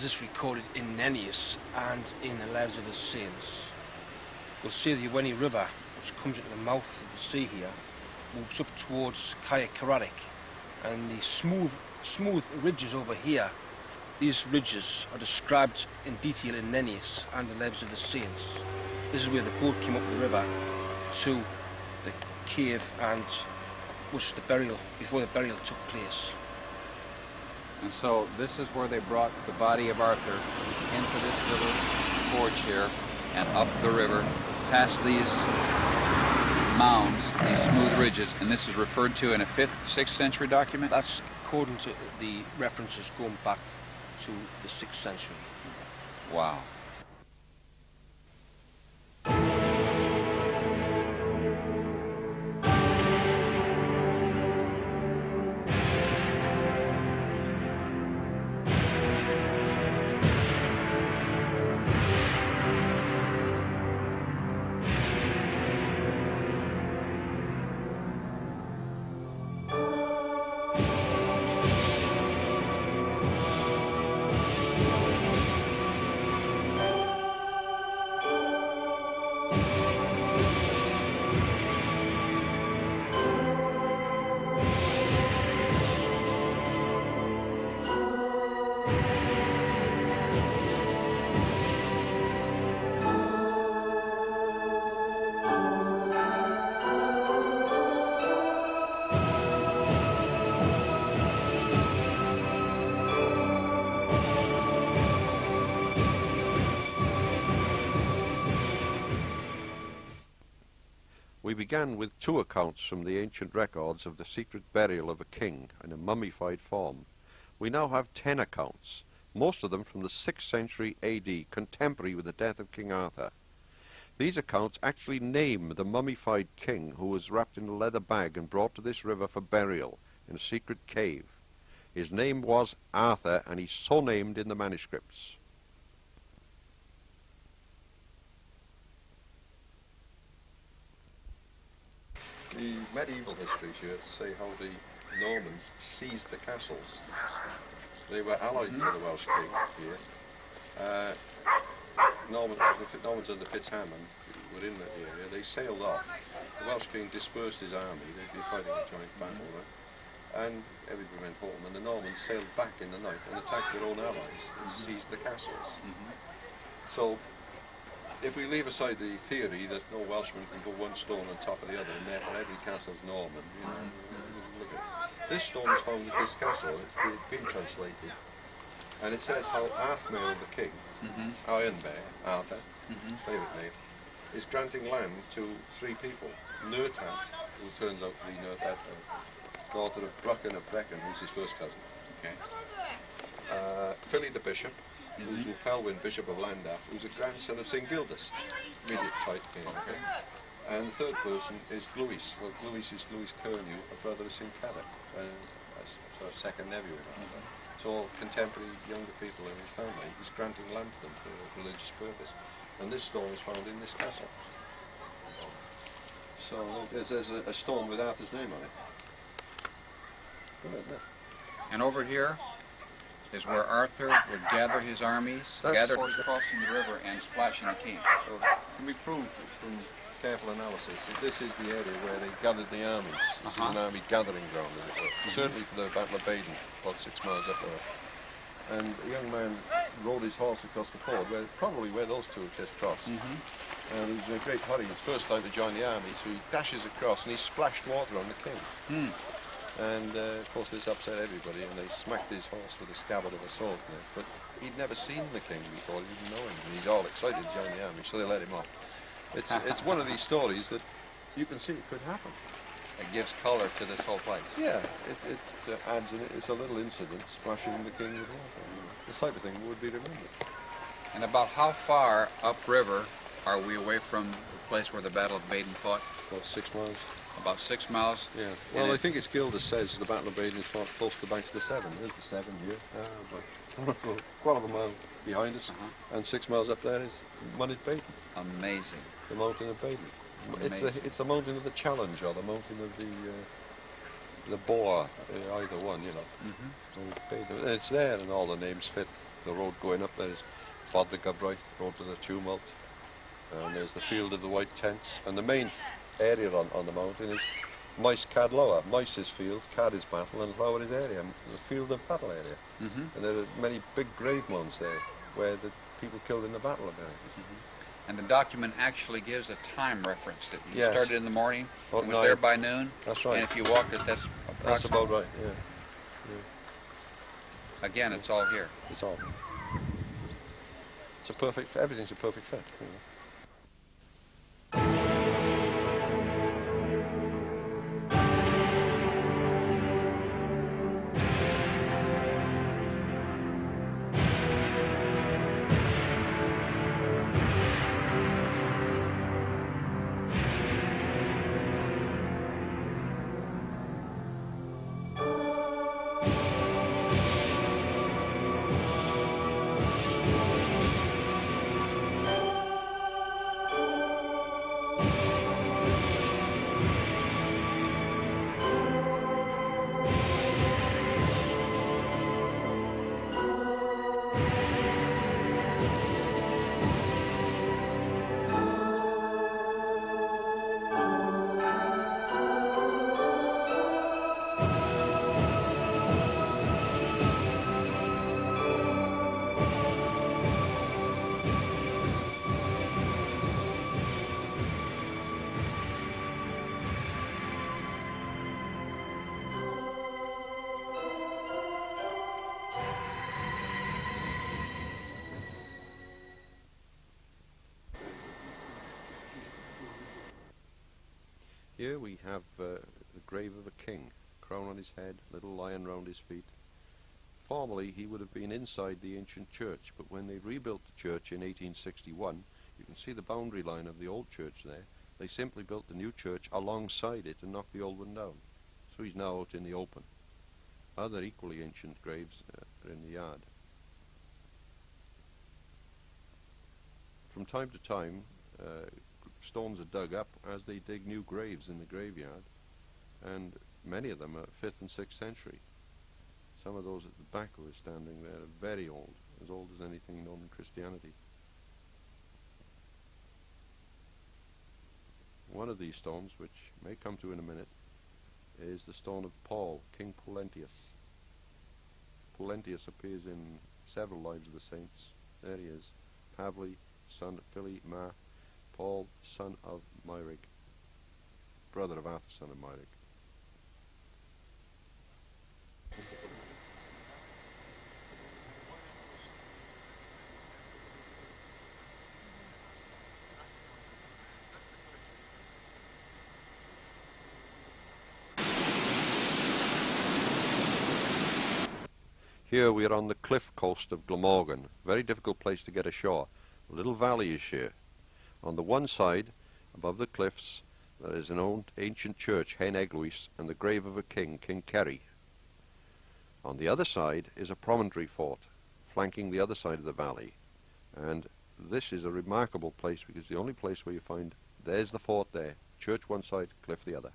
This is recorded in Nennius and in the Lives of the Saints. You'll see the Iweni River, which comes into the mouth of the sea here, moves up towards Kaya Karadik, and the smooth ridges over here, these ridges are described in detail in Nennius and the Lives of the Saints. This is where the boat came up the river to the cave and was the burial, before the burial took place. And so this is where they brought the body of Arthur into this little gorge here and up the river, past these mounds, these smooth ridges, and this is referred to in a 5th, 6th century document? That's according to the references going back to the 6th century. Wow. We began with 2 accounts from the ancient records of the secret burial of a king in a mummified form. We now have 10 accounts, most of them from the 6th century AD, contemporary with the death of King Arthur. These accounts actually name the mummified king who was wrapped in a leather bag and brought to this river for burial in a secret cave. His name was Arthur, and he's so named in the manuscripts. The medieval histories here say how the Normans seized the castles. They were allied to the Welsh king here. The Normans under Fitzhamon were in that area. They sailed off. The Welsh king dispersed his army. They'd been fighting a joint battle, right? And everybody went home, and the Normans sailed back in the night and attacked their own allies and seized the castles. So if we leave aside the theory that no Welshman can put one stone on top of the other and therefore every castle's Norman, you know, look at it. This stone was found at this castle. It's been translated, and it says how Arthur the king, Iron Bear, Arthur, favourite name, is granting land to 3 people. Nertat, who turns out to be Nertat, daughter of Brucken of Brecon, who's his first cousin. Okay. Philly the bishop, who's Felwyn, Bishop of Llandaff, who's a grandson of St Gildas, immediate type king, okay? And the third person is Glwys. Well, Glwys is Glwys Cernew, a brother of St Caddoc, and a sort of second nephew of Arthur. It's all contemporary younger people in his family. He's granting land to them for a religious purpose. And this stone is found in this castle. So there's a stone with Arthur's name on it. And over here is where Arthur would gather his armies, gather force crossing the river and splash in the camp. Well, can be proved from careful analysis that this is the area where they gathered the armies. This is an army gathering ground, as it were. Certainly for the Battle of Baden, about 6 miles up there. And a young man rode his horse across the ford, probably where those two have just crossed. And he was in a great hurry. His first time to join the army, so he dashes across and he splashed water on the king. And of course this upset everybody, and they smacked his horse with the scabbard of a sword. But he'd never seen the king before, he didn't know him, and he's all excited to join the army, so they let him off. It's one of these stories that you can see it could happen. It gives color to this whole place. Yeah, it adds in it. It's a little incident, splashing the king with water. This type of thing would be remembered. And about how far upriver are we away from the place where the Battle of Baden fought? About 6 miles. About 6 miles? Yeah. Well, I think it's Gildas says the Battle of Baden is fought close to the banks of the Severn. There's the Severn here. But quarter of a mile behind us, and 6 miles up there is Mynydd Baden. Amazing. The mountain of Baden. It's the mountain of the challenge, or the mountain of the boar, either one, you know. So Baden, it's there, and all the names fit. the road going up there is Fod the Gybraith, road to the tumult, and there's the field of the white tents, and the main area on the mountain is Mice Cad Lower. Mice is field, Cad is battle, and Lower is area, the field of battle area. And there are many big grave mounds there where the people killed in the battle are buried. And the document actually gives a time reference that you Yes. started in the morning, About and was 9. there by noon. That's right. And if you walked it, that's That's approximately. about right, yeah. Again, it's all here. It's all. It's a perfect, everything's a perfect fit. You know. Here we have the grave of a king, crown on his head, little lion round his feet. Formerly he would have been inside the ancient church, but when they rebuilt the church in 1861, you can see the boundary line of the old church there. They simply built the new church alongside it and knocked the old one down. So he's now out in the open. Other equally ancient graves are in the yard. From time to time, stones are dug up as they dig new graves in the graveyard, and many of them are 5th and 6th century. Some of those at the back who are standing there are very old as anything known in Christianity. One of these stones, which may come to in a minute, is the stone of Paul, King Polentius. Polentius appears in several lives of the saints. There he is, Pavli, son of Phili, Ma, Paul, son of Myrig, brother of Arthur, son of Myrig. Here we are on the cliff coast of Glamorgan, very difficult place to get ashore. A little valley is here. On the one side, above the cliffs, there is an old ancient church, Hen Eglwys, and the grave of a king, King Kerry. On the other side is a promontory fort, flanking the other side of the valley. And this is a remarkable place because the only place where you find, there's the fort there, church one side, cliff the other.